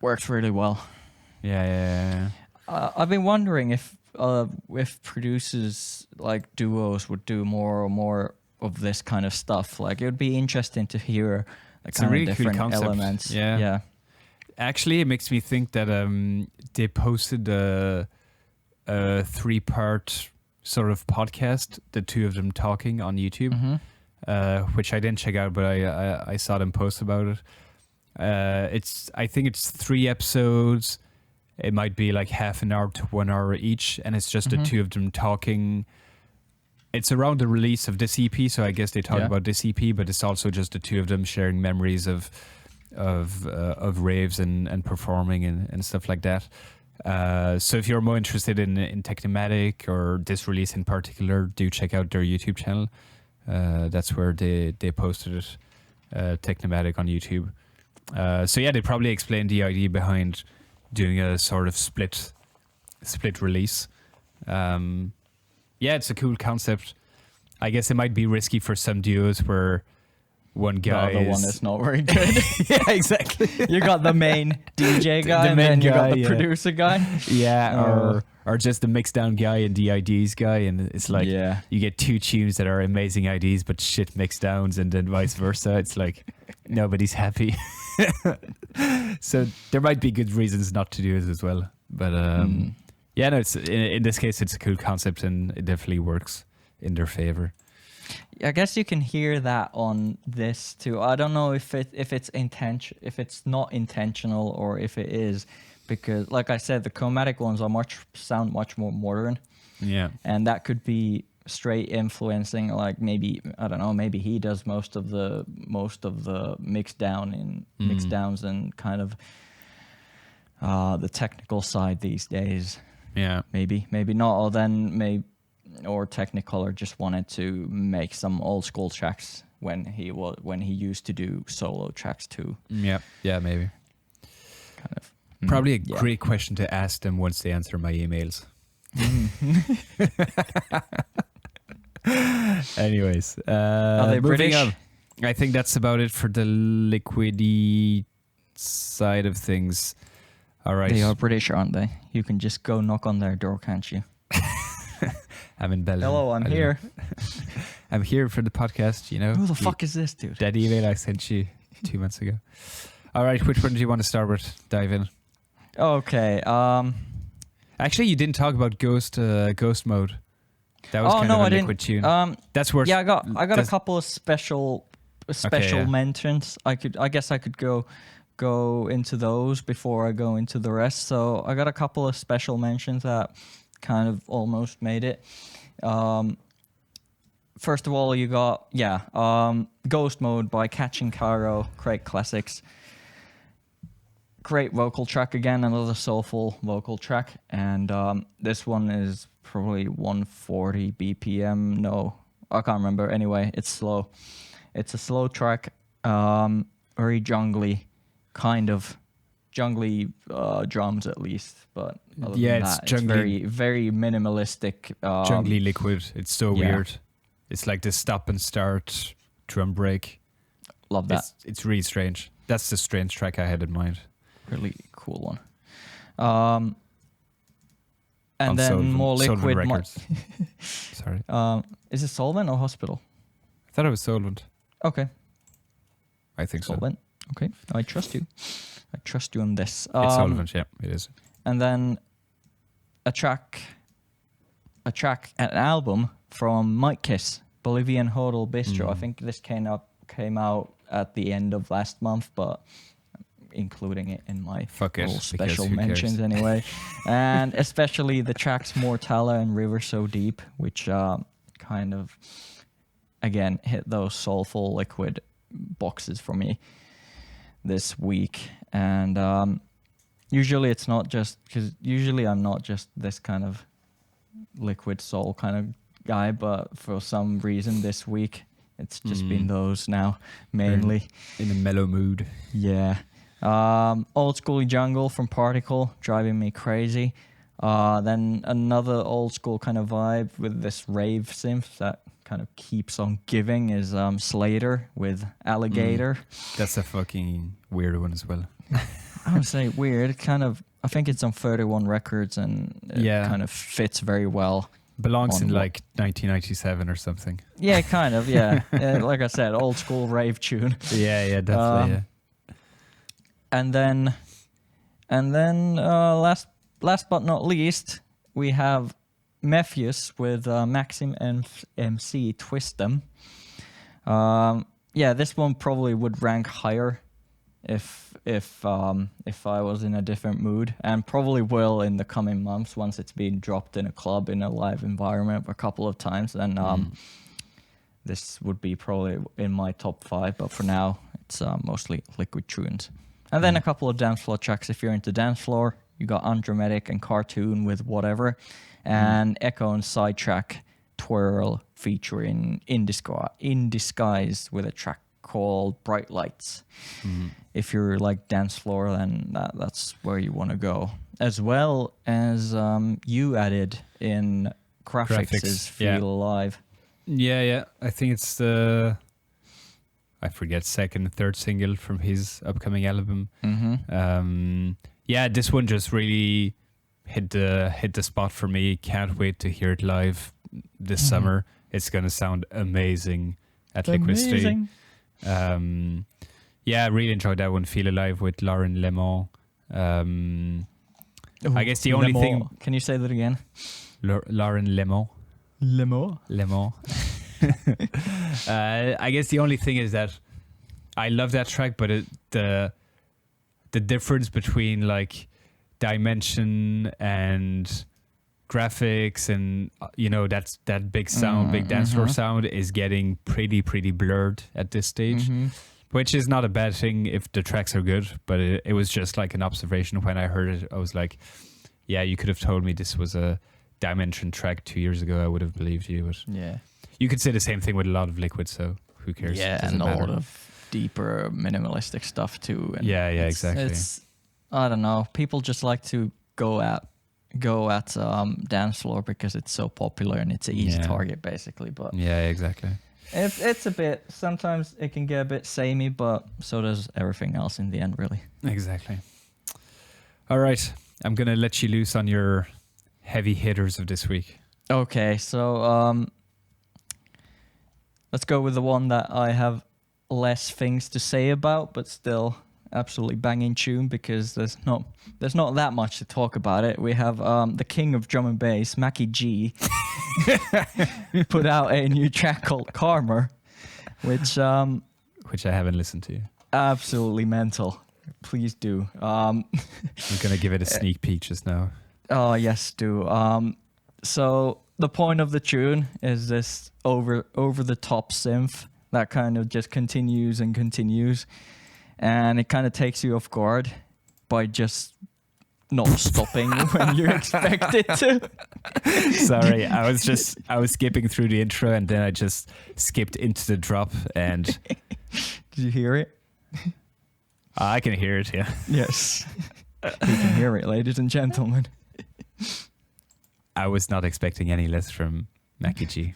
works really well. Yeah. I've been wondering if producers like duos would do more of this kind of stuff. Like, it would be interesting to hear. It's a really cool concept. Elements. Yeah. Actually, it makes me think that they posted a 3-part sort of podcast, the two of them talking on YouTube, which I didn't check out, but I saw them post about it. I think it's 3 episodes. It might be like half an hour to 1 hour each, and it's just the two of them talking. It's around the release of this EP, so I guess they talk about this EP, but it's also just the two of them sharing memories of raves and performing and stuff like that. So if you're more interested in Technimatic or this release in particular, do check out their YouTube channel. That's where they posted it, Technimatic on YouTube. So yeah, they probably explained the idea behind doing a sort of split release. Yeah, it's a cool concept. I guess it might be risky for some duos where one guy the other one is not very good. Yeah, exactly. You got the main DJ guy, and then you got the producer guy. Yeah, or just the mix down guy and the IDs guy, and it's like you get 2 tunes that are amazing IDs but shit mix downs, and then vice versa. It's like nobody's happy. So there might be good reasons not to do it as well, but yeah, no, it's in this case it's a cool concept and it definitely works in their favor. I guess you can hear that on this too. I don't know if it's not intentional or if it is, because like I said, the Chromatic ones sound much more modern. Yeah, and that could be straight influencing, like maybe I don't know, maybe he does most of the mix downs and kind of the technical side these days. Yeah, maybe not. Or then or Technicolor just wanted to make some old school tracks when he used to do solo tracks too. Yeah, maybe. Kind of. Probably a great question to ask them once they answer my emails. Anyways, are they British? On. I think that's about it for the liquidy side of things. All right. They are British, aren't they? You can just go knock on their door, can't you? I'm in Belgium. Hello, I'm here. I'm here for the podcast, you know. Who the fuck is this dude? That email I sent you 2 months ago. All right, which one do you want to start with? Dive in. Okay. Actually, you didn't talk about Ghost mode. That was kind of a liquid tune. That's worth. Yeah, I got a couple of special yeah. mentions. I guess I could go into those before I go into the rest. So I got a couple of special mentions that kind of almost made it. First of all, you got Ghost Mode by Catching Caro, great classics. Great vocal track again, another soulful vocal track, and this one is probably 140 BPM. No, I can't remember. Anyway, it's slow. It's a slow track, very jungly, kind of jungly drums at least, but other than it's that, jungly, it's very very minimalistic. Jungly liquid. It's so weird. It's like the stop and start drum break. Love that. It's really strange. That's the strange track I had in mind. Really cool one. And then more liquid. Records. Sorry. Is it Solvent or Hospital? I thought it was Solvent. Okay. I think Solvent. So. Okay. I trust you. I trust you on this. It's Solvent, yeah, it is. And then an album from Mike Kiss, Bolivian Hodel Bistro. I think this came out at the end of last month, but including it in my special mentions anyway. And especially the tracks Mortala and River So Deep, which kind of, again, hit those soulful liquid boxes for me this week. And usually it's not just, because usually I'm not just this kind of liquid soul kind of guy, but for some reason this week it's just been those now, mainly. In a mellow mood. Yeah. Old Schooly Jungle from Particle, driving me crazy. Then another old school kind of vibe with this rave synth that kind of keeps on giving is Slater with Alligator. That's a fucking weird one as well. I would say weird. Kind of, I think it's on 31 Records and it kind of fits very well. Belongs in like 1997 or something. Yeah, kind of, yeah. Like I said, old school rave tune. Yeah, definitely, yeah. And then last but not least, we have Mephius with Maxim MC Twist Them. This one probably would rank higher if I was in a different mood, and probably will in the coming months once it's been dropped in a club in a live environment a couple of times. Then this would be probably in my top 5, but for now it's mostly liquid tunes. And then a couple of dance floor tracks if you're into dance floor. You got Undramatic and Cartoon with Whatever, and Echo and Sidetrack Twirl featuring In Disguise with a track called Bright Lights. If you're like dance floor, then that's where you want to go. As well as you added in Graphics' Feel Alive. Yeah. I think it's the... I forget, second, third single from his upcoming album. This one just really hit the spot for me. Can't wait to hear it live this summer. It's gonna sound amazing at Liquid City. I really enjoyed that one. Feel Alive with Lauren Lemon. I guess the only thing. Can you say that again? Lauren Lemon. Lemon. I guess the only thing is that I love that track, but the difference between like dimension and graphics and that big sound, big dance floor sound is getting pretty blurred at this stage, which is not a bad thing if the tracks are good. But it was just like an observation when I heard it. I was like, yeah, you could have told me this was a Dimension track 2 years ago. I would have believed you, but yeah. You could say the same thing with a lot of Liquid, so who cares? Yeah, and a lot of deeper minimalistic stuff too. And exactly. It's I don't know. People just like to go at dance floor because it's so popular and it's an easy target, basically. But exactly. It's a bit. Sometimes it can get a bit samey, but so does everything else in the end, really. Exactly. All right, I'm gonna let you loose on your heavy hitters of this week. Okay, so let's go with the one that I have less things to say about, but still absolutely banging tune because there's not that much to talk about it. We have the king of drum and bass, Mackie G, put out a new track called Karma, which I haven't listened to. Absolutely mental. Please do. I'm gonna give it a sneak peek just now. Oh yes, do. So the point of the tune is this over the top synth that kind of just continues and continues, and it kind of takes you off guard by just not stopping when you expect it to. Sorry, I was skipping through the intro and then I just skipped into the drop and. Did you hear it? I can hear it, yeah. Yes. You can hear it, ladies and gentlemen. I was not expecting any less from Mackie G.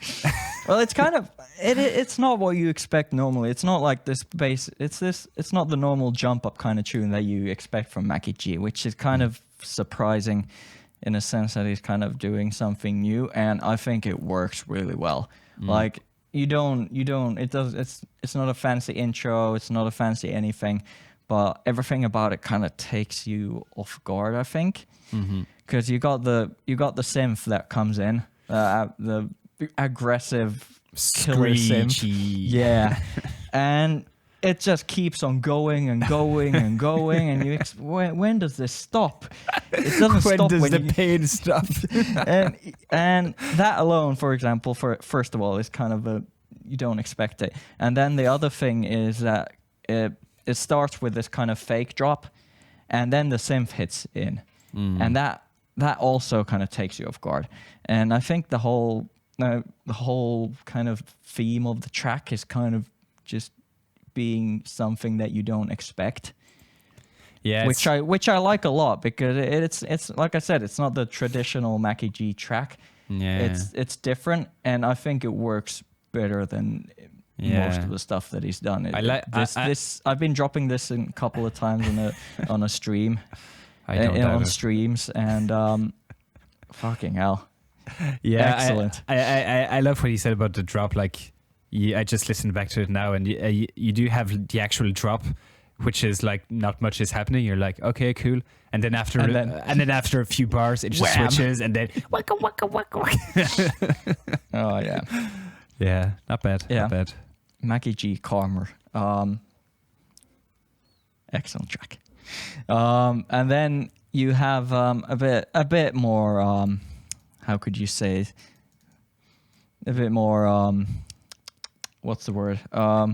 Well, it's kind of it's not what you expect normally. It's not like this bass. It's not the normal jump up kind of tune that you expect from Mackie G, which is kind of surprising in a sense that he's kind of doing something new, and I think it works really well. Like it's not a fancy intro, it's not a fancy anything, but everything about it kind of takes you off guard, I think. Because you got the synth that comes in, the aggressive killer synth, yeah, and it just keeps on going and going and going, and you when does this stop? It doesn't stop. When does the pain stop? and that alone, for example, first of all, is kind of you don't expect it, and then the other thing is that it starts with this kind of fake drop, and then the synth hits in, and that also kind of takes you off guard. And I think the whole kind of theme of the track is kind of just being something that you don't expect. Yeah, which I like a lot because it's like I said, it's not the traditional Mackie G track. Yeah, it's different, and I think it works better than most of the stuff that he's done. I've been dropping this a couple of times on a stream. On streams, and fucking hell. Yeah, excellent. I love what he said about the drop. Like, I just listened back to it now, and you do have the actual drop, which is like not much is happening. You're like, okay, cool, and then after a few bars, it just switches, and then waka waka waka waka. Oh yeah, yeah, not bad, not bad. Mackie G Karma, excellent track. And then you have a bit more how could you say it? A bit more what's the word?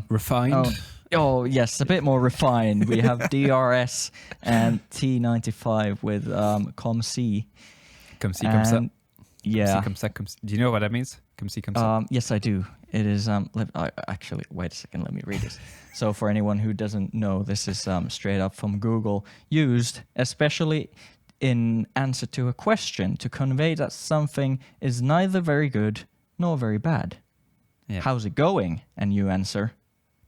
Refined. Oh yes, a bit more refined. We have DRS and T95 with Come See. Come See, come up. Yeah. Come see, come see. Do you know what that means? Come see, come up. Yes, I do. It is actually wait a second, let me read this. So for anyone who doesn't know, this is straight up from Google, used especially in answer to a question to convey that something is neither very good nor very bad. Yeah. How's it going? And you answer,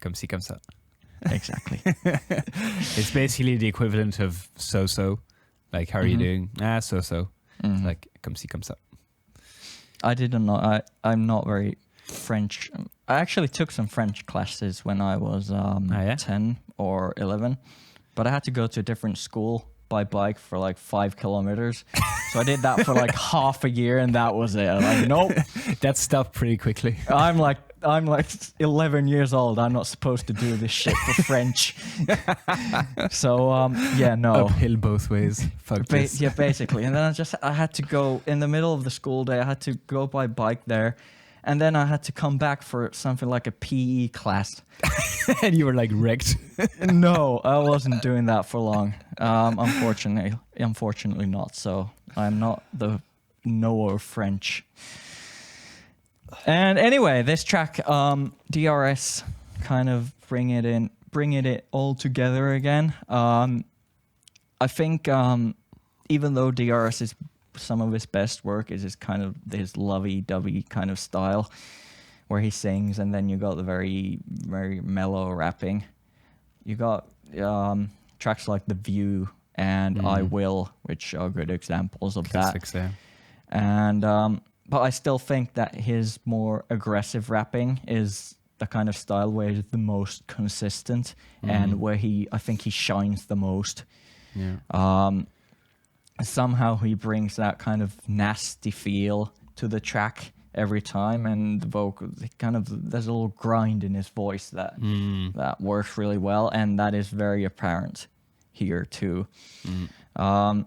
come see, come up. Exactly. It's basically the equivalent of so-so. Like, how are you doing? So-so. It's like, come see, come up. I didn't know. I'm not very French. I actually took some French classes when I was 10 or 11, but I had to go to a different school by bike for like 5 kilometers. So I did that for like half a year, and that was it. I'm like, nope. That stopped pretty quickly. I'm like 11 years old. I'm not supposed to do this shit for French. So yeah, no. Uphill both ways. Fuck this. Yeah, basically. And then I had to go in the middle of the school day. I had to go by bike there. And then I had to come back for something like a PE class. And you were like wrecked. No, I wasn't doing that for long. Unfortunately not. So I'm not the knower of French. And anyway, this track, DRS, kind of bringing it all together again. I think even though DRS is some of his best work is his kind of his lovey-dovey kind of style where he sings, and then you got the very, very mellow rapping. You got tracks like The View and I Will, which are good examples of classics, that. Yeah. And but I still think that his more aggressive rapping is the kind of style where he's the most consistent and where I think he shines the most. Yeah. Somehow he brings that kind of nasty feel to the track every time, and the vocal there's a little grind in his voice that works really well, and that is very apparent here too. I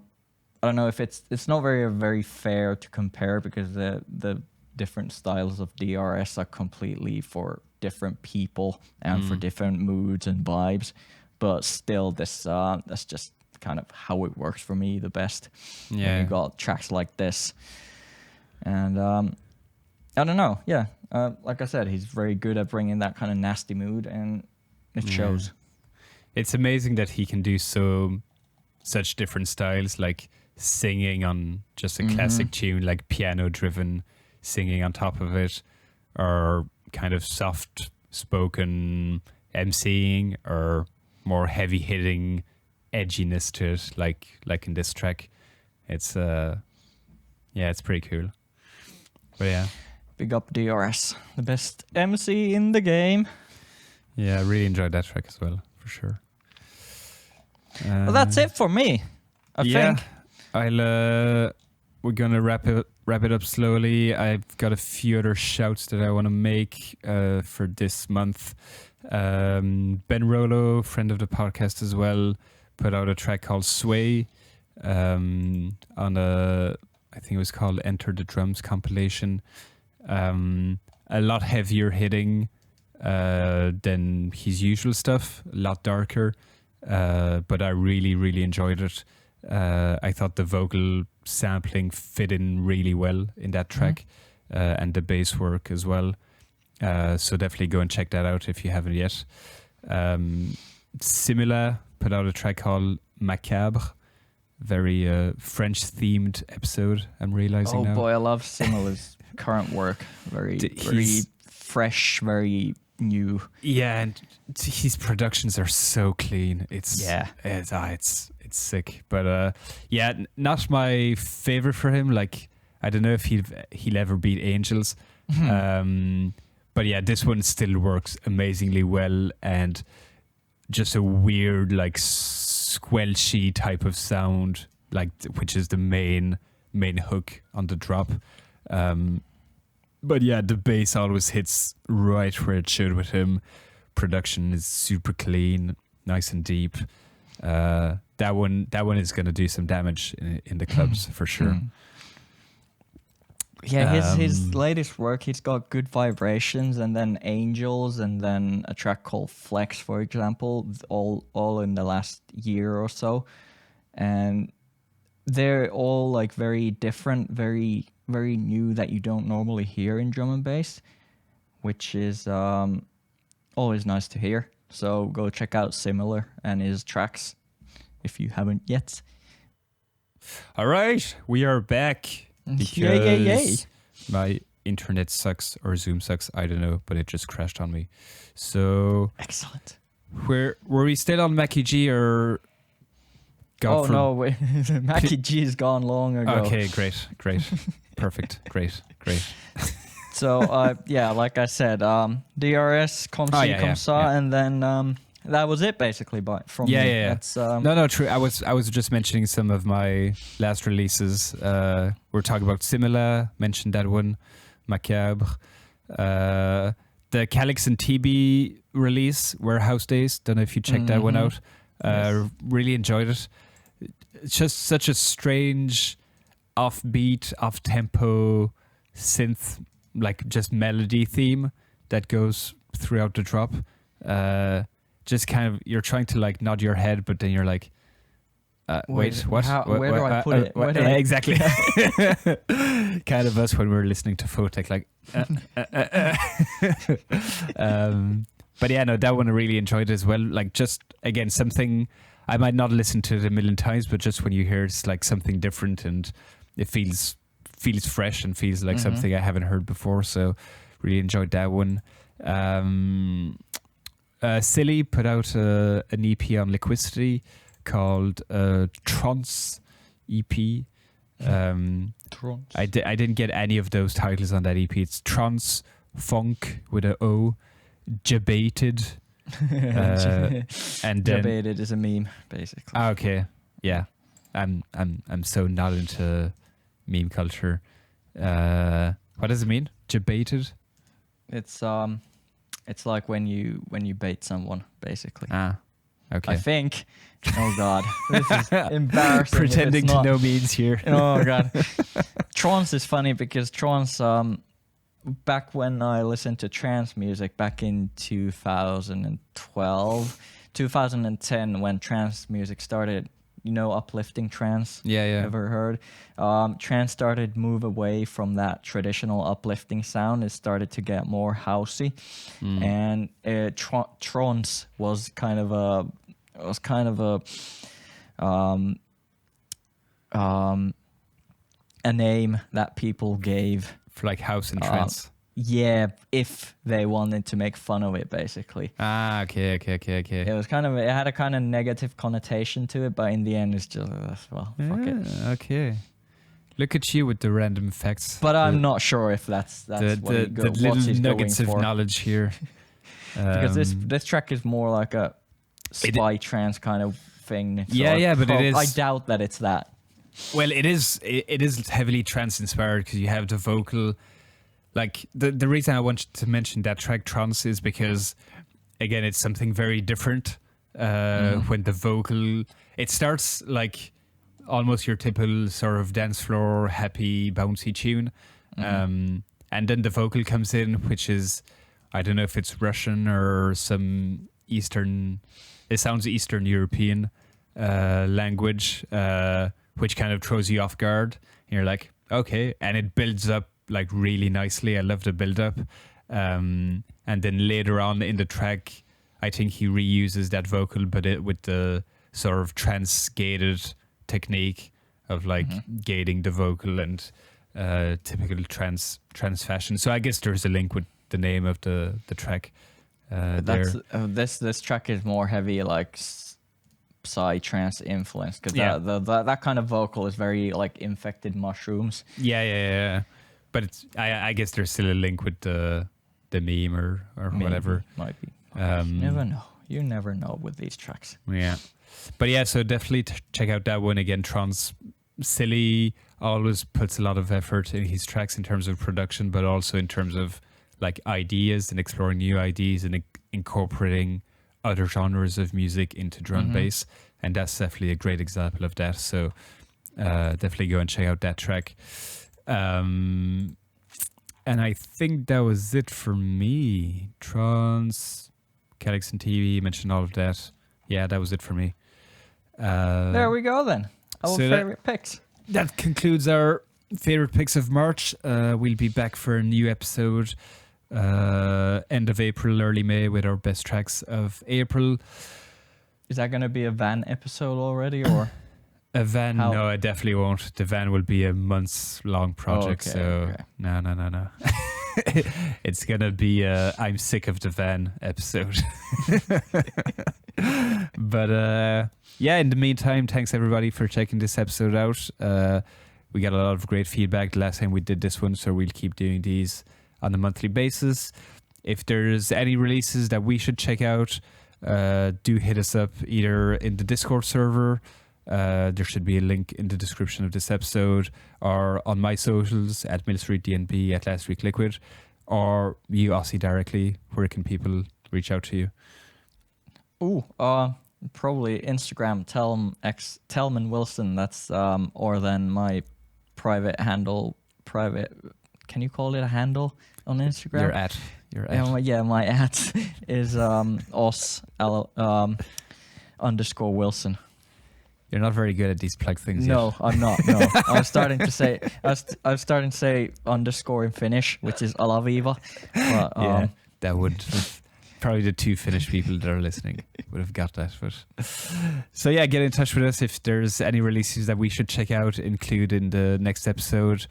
don't know if it's not very fair to compare, because the different styles of DRS are completely for different people and for different moods and vibes, but still that's just kind of how it works for me the best. When you got tracks like this. And I don't know, like I said, he's very good at bringing that kind of nasty mood, and it shows. It's amazing that he can do such different styles, like singing on just a classic tune, like piano driven singing on top of it, or kind of soft spoken MCing, or more heavy hitting edginess to it, like in this track. It's it's pretty cool. But yeah, big up DRS, the best MC in the game. Yeah, I really enjoyed that track as well, for sure. Well, that's it for me, I think. We're gonna wrap it up slowly. I've got a few other shouts that I want to make for this month. Ben Rolo, friend of the podcast as well, put out a track called Sway on I think it was called Enter the Drums compilation. A lot heavier hitting than his usual stuff, a lot darker, but I really, really enjoyed it. I thought the vocal sampling fit in really well in that track, and the bass work as well. So definitely go and check that out if you haven't yet. Simila put out a track called Macabre, very French-themed episode, I'm realizing now. Oh boy, I love Simila's current work. Very fresh, very new. Yeah, and his productions are so clean. It's sick. But not my favorite for him. Like, I don't know if he'll ever beat Angels. But yeah, this one still works amazingly well, and just a weird, like, squelchy type of sound, like, which is the main hook on the drop. But yeah, the bass always hits right where it should with him. Production is super clean, nice and deep. That one is going to do some damage in the clubs for sure. Yeah, his latest work, he's got Good Vibrations, and then Angels, and then a track called Flex, for example, all in the last year or so. And they're all like very different, very, very new, that you don't normally hear in drum and bass, which is always nice to hear. So go check out Similar and his tracks if you haven't yet. All right, we are back. Because yay. My internet sucks, or Zoom sucks, I don't know, but it just crashed on me. So excellent. Were we still on Mackie G, or Mackie G is gone long ago. Okay, great. Perfect. Great. So like I said, DRS, Comme Ça, and then that was it basically from me. That's, no, true. I was just mentioning some of my last releases. We're talking about Simila, mentioned that one, Macabre, the Calyx and TB release, Warehouse Days. Don't know if you checked that one out. Yes. Really enjoyed it. It's just such a strange, offbeat, off-tempo synth, like just melody theme that goes throughout the drop. Just kind of, you're trying to like nod your head, but then you're like, wait, what? Where do I put it? Exactly. Kind of us when we're listening to Photech, like. But yeah, no, that one I really enjoyed as well. Like, just again, something I might not listen to it a million times, but just when you hear it's like something different, and it feels fresh and feels like something I haven't heard before. So really enjoyed that one. Silly put out an EP on Liquidity called Trance EP. Trance. I didn't get any of those titles on that EP. It's Trance Funk with a O. Debated. And then Debated is a meme, basically. okay, yeah, I'm so not into meme culture. What does it mean? Debated? It's like when you bait someone, basically. Okay. I think. Oh God, this is embarrassing. Pretending to know means here. Oh God, trance is funny because trance. Back when I listened to trance music back in 2012, 2010, when trance music started, uplifting trance. Yeah. Ever heard? Trance started move away from that traditional uplifting sound. It started to get more housey, and trance was kind of a name that people gave. For like house and trance. Yeah, if they wanted to make fun of it, basically. Okay. It was it had a kind of negative connotation to it, but in the end, it's just fuck it. Okay. Look at you with the random facts. But I'm not sure if that's the what little he's nuggets going of for. knowledge here. Because this track is more like a spy trance kind of thing. So but it is. I doubt that it's that. Well, it is heavily trance inspired because you have the vocal. Like the reason I wanted to mention that track trance is because, again, it's something very different. When the vocal, it starts like almost your typical sort of dance floor happy bouncy tune, and then the vocal comes in, which is, I don't know if it's Russian or some Eastern. It sounds Eastern European language. Which kind of throws you off guard. And you're like, okay. And it builds up like really nicely. I love the build up. And then later on in the track, I think he reuses that vocal, but with the sort of trance-gated technique of like gating the vocal and typical trance fashion. So I guess there's a link with the name of the track there. This track is more heavy, like psy trance influence, because that kind of vocal is very like infected mushrooms. Yeah. But it's I guess there's still a link with the meme or Maybe, whatever. Might be. You never know with these tracks. Yeah. But yeah, so definitely check out that one again. Trance Silly always puts a lot of effort in his tracks in terms of production, but also in terms of like ideas and exploring new ideas and incorporating other genres of music into drum bass, and that's definitely a great example of that. So definitely go and check out that track. And I think that was it for me. Trance, Calix and TV, mentioned all of that. Yeah, that was it for me. There we go then. Our favorite picks. That concludes our favorite picks of March. We'll be back for a new episode end of April, early May, with our best tracks of April. Is that going to be a van episode already, or a van? No, I definitely won't. The van will be a months-long project. No. It's gonna be I'm sick of the van episode. But in the meantime, thanks everybody for checking this episode out. We got a lot of great feedback the last time we did this one, so we'll keep doing these on a monthly basis. If there's any releases that we should check out, do hit us up either in the Discord server. There should be a link in the description of this episode, or on my socials at MillStreetDNB, at Last Week Liquid, or you, Ossi, directly. Where can people reach out to you? Probably Instagram, Telman Wilson. That's or then my private handle. Can you call it a handle on Instagram? Your at. My at is _Wilson. You're not very good at these plug things. No, yet. I'm not. No, I was starting to say underscore in Finnish, which is Alaviva. But, yeah, that would probably the two Finnish people that are listening would have got that. But so yeah, get in touch with us if there's any releases that we should check out, include in the next episode.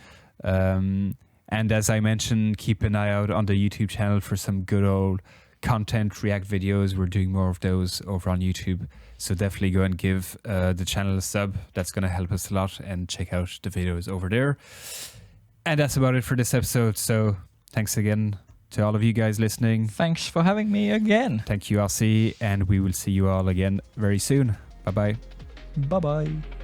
And as I mentioned, keep an eye out on the YouTube channel for some good old content, React videos. We're doing more of those over on YouTube. So definitely go and give the channel a sub. That's going to help us a lot, and check out the videos over there. And that's about it for this episode. So thanks again to all of you guys listening. Thanks for having me again. Thank you, Ossi, and we will see you all again very soon. Bye-bye. Bye-bye.